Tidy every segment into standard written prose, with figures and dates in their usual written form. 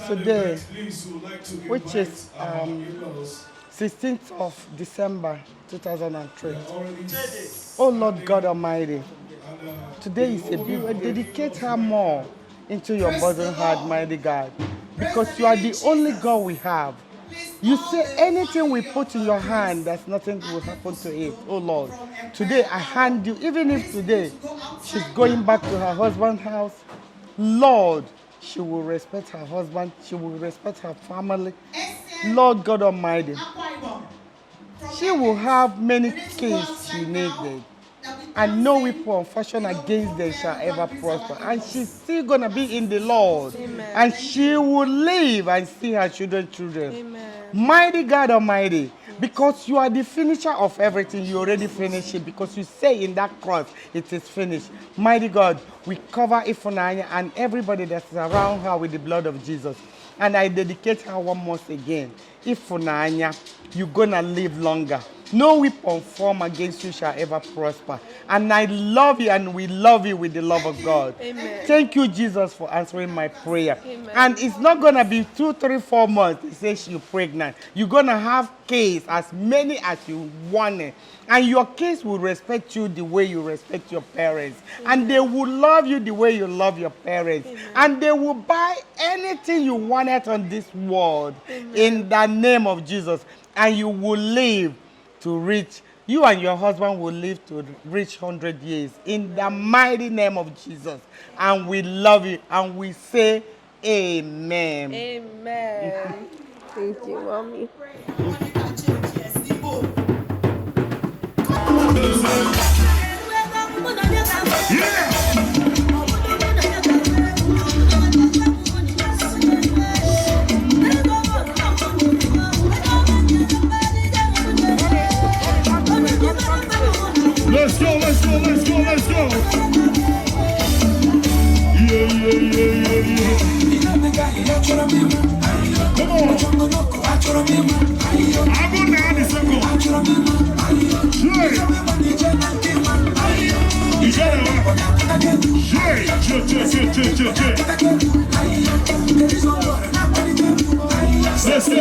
Today, which is 16th of December 2003. Oh Lord God Almighty, today is a big one. Dedicate her more into your bosom heart, mighty God, because you are the only God we have. You say anything we put in your hand, there's nothing will happen to it. Oh Lord, today I hand you, even if today she's going back to her husband's house, Lord, she will respect her husband, she will respect her family. Lord God Almighty, she will have many kids she needed. And no weapon fashioned against them shall ever prosper. And she's still going to be in the Lord. Amen. And she will live and see her children. Amen. Mighty God Almighty, because you are the finisher of everything, you already finished it. Because you say in that cross, it is finished. Mighty God, we cover Ifunanya and everybody that's around her with the blood of Jesus. And I dedicate her once again. Ifunanya, you're going to live longer. No weapon formed against you shall ever prosper. And I love you and we love you with the love of God. Amen. Thank you, Jesus, for answering my prayer. Amen. And it's not going to be 2, 3, 4 months. It says you're pregnant. You're going to have kids, as many as you want it. And your kids will respect you the way you respect your parents. Amen. And they will love you the way you love your parents. Amen. And they will buy anything you wanted on this world. Amen. In the name of Jesus. And you will live to reach, you and your husband will live to reach 100 years in the mighty name of Jesus. And we love you and we say amen. Amen. Thank you, Mommy. Yeah. Let's go, let's go, let's go, let's go. Yeah, yeah, yeah, yeah, yeah. Come on. I'm going down this circle. Let's go.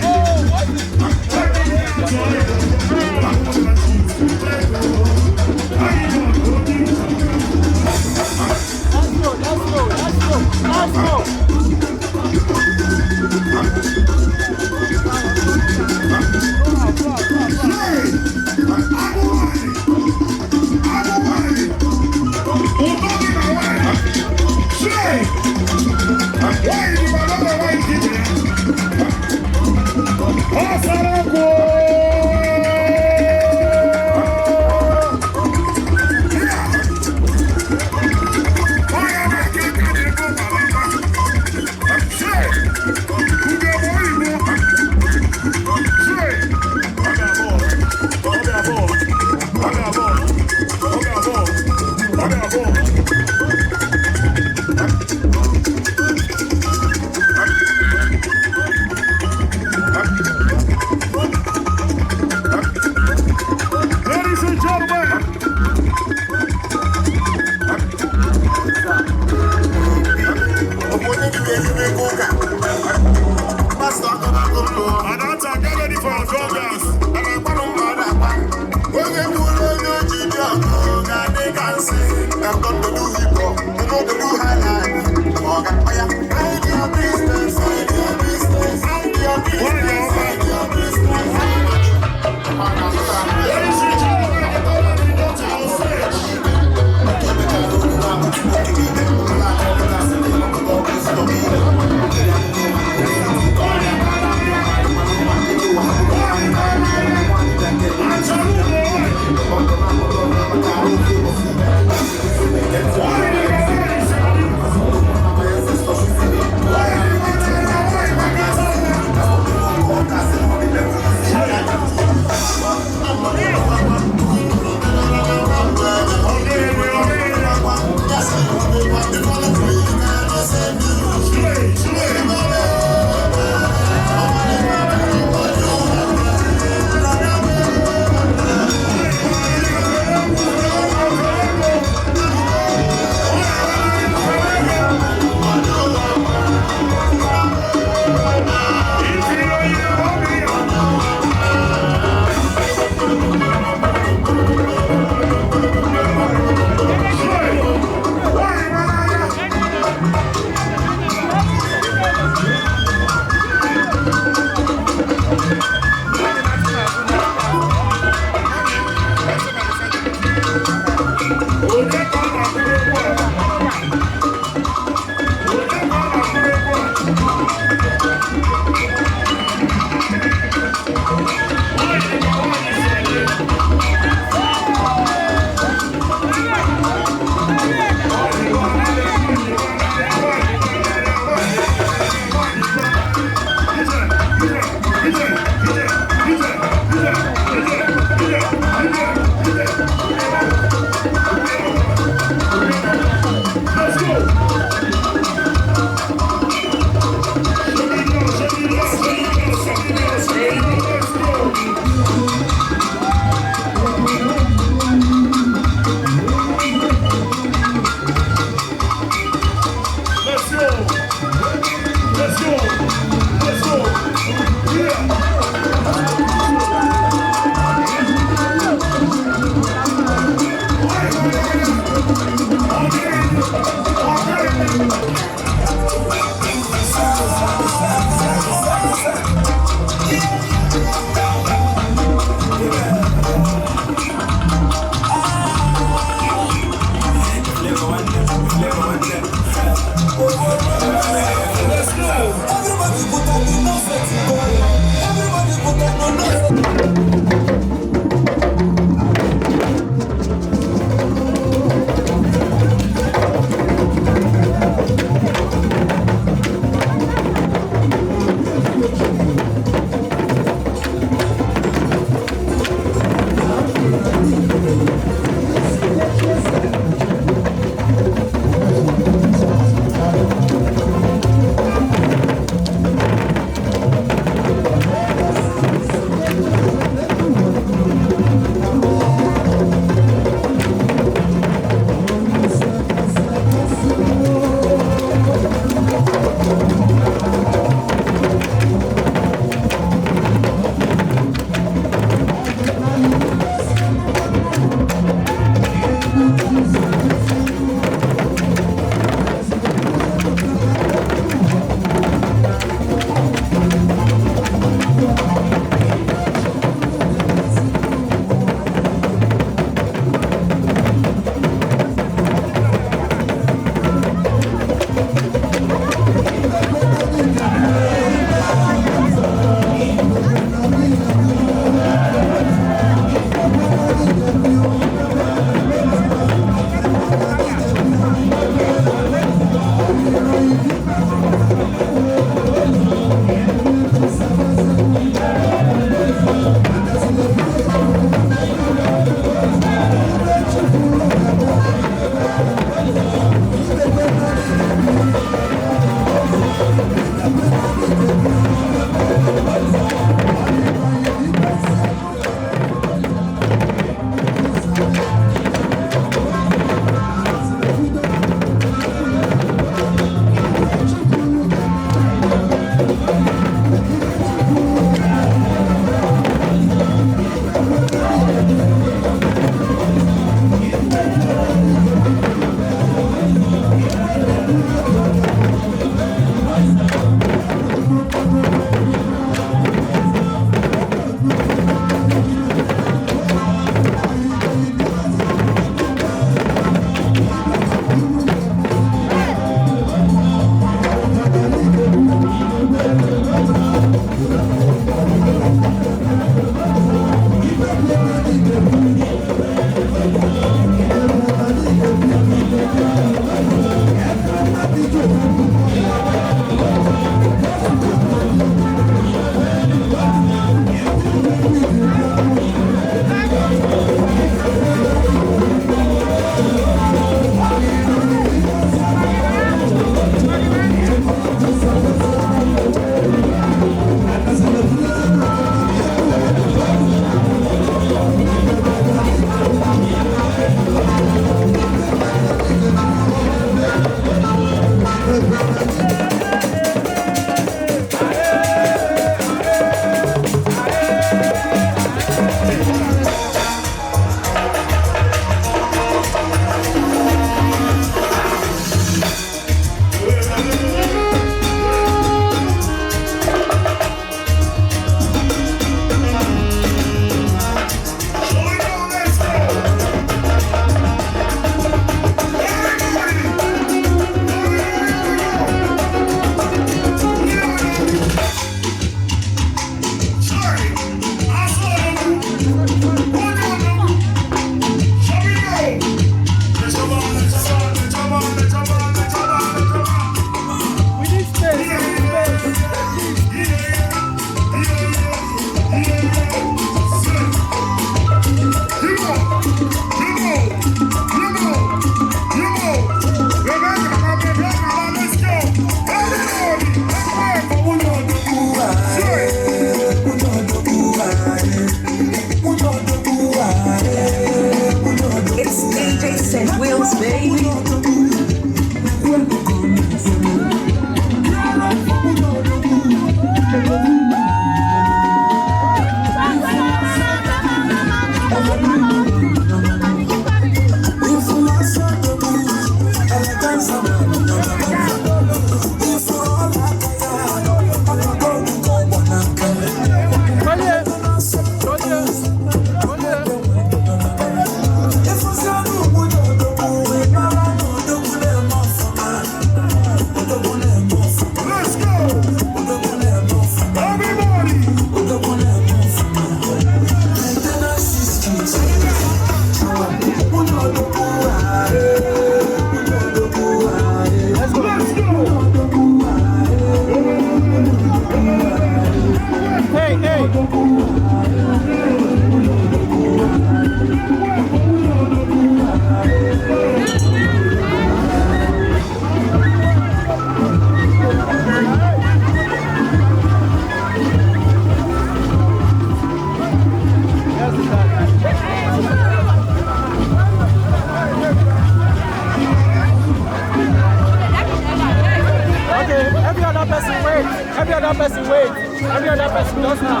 other person wait. Every other person just now.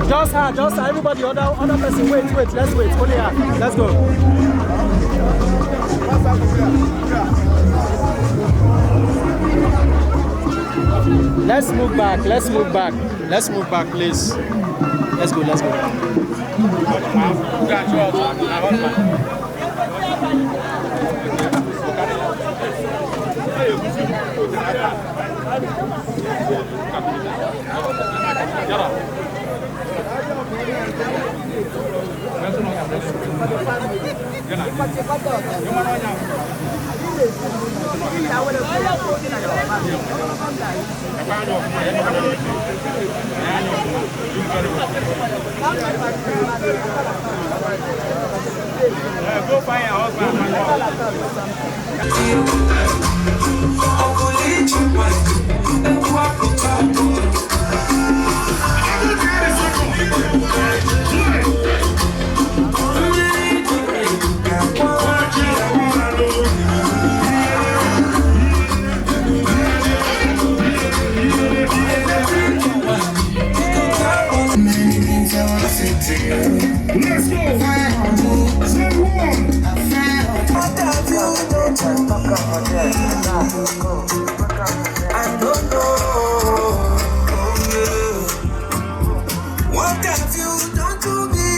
Just her. Everybody, other person wait. Let's wait. Only her. Let's go. Let's move back, please. Let's go. Go find your husband. Let's go! Say one! I don't know. What have you done to me?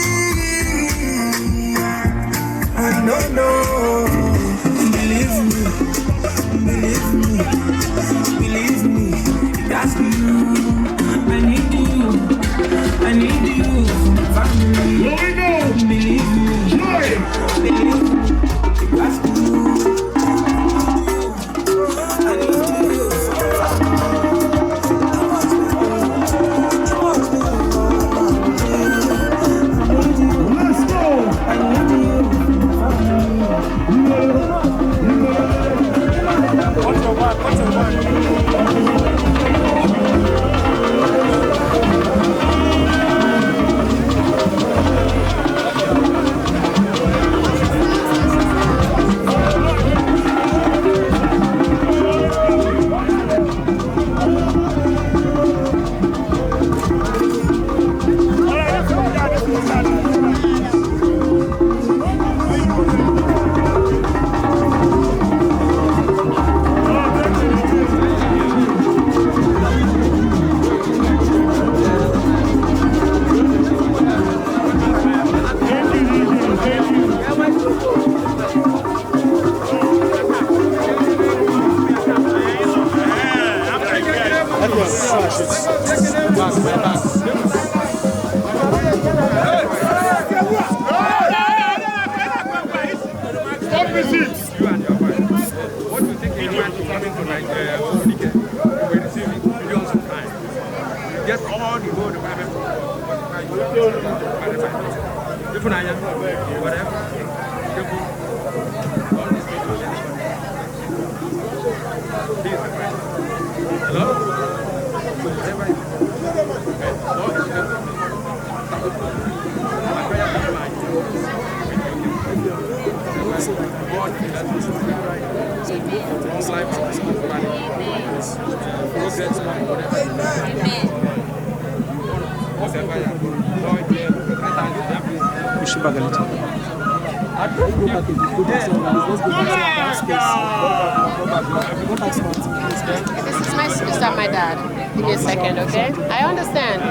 I don't know. Believe me. That's you. I need you. Family. Here we go! Believe me. Believe me. That's you. I need you. Let's go! I need you. What's your one? Stop visit! What do you think you want to come into like we're receiving millions of times? Just all the gold, whatever. Hello? Push it back a little. Let's go back to the This is my sister, my dad. Give me a second, okay? I understand.